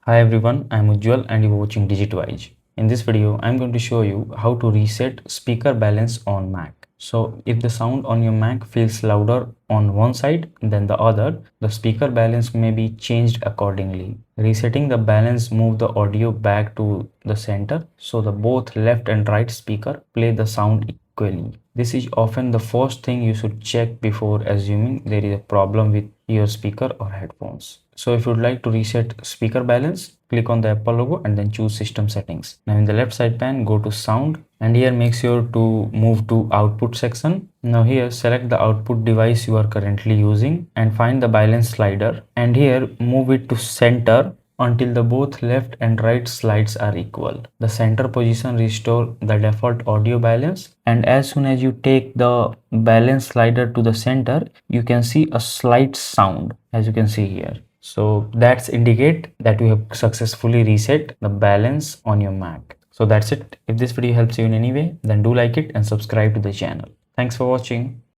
Hi everyone, I'm Ujjwal and you're watching DigitWise. In this video, I'm going to show you how to reset speaker balance on Mac. So if the sound on your Mac feels louder on one side than the other, the speaker balance may be changed accordingly. Resetting the balance move the audio back to the center so the both left and right speaker play the sound equally. This is often the first thing you should check before assuming there is a problem with your speaker or headphones. So if you'd like to reset speaker balance, click on the Apple logo and then choose system settings. Now in the left side pane, go to sound and here make sure to move to output section. Now here select the output device you are currently using and find the balance slider and here move it to center until the both left and right slides are equal. The center position restore the default audio balance, and as soon as you take the balance slider to the center, you can see a slight sound as you can see here. So that's indicate that you have successfully reset the balance on your Mac. So that's it. If this video helps you in any way, then do like it and subscribe to the channel. Thanks for watching.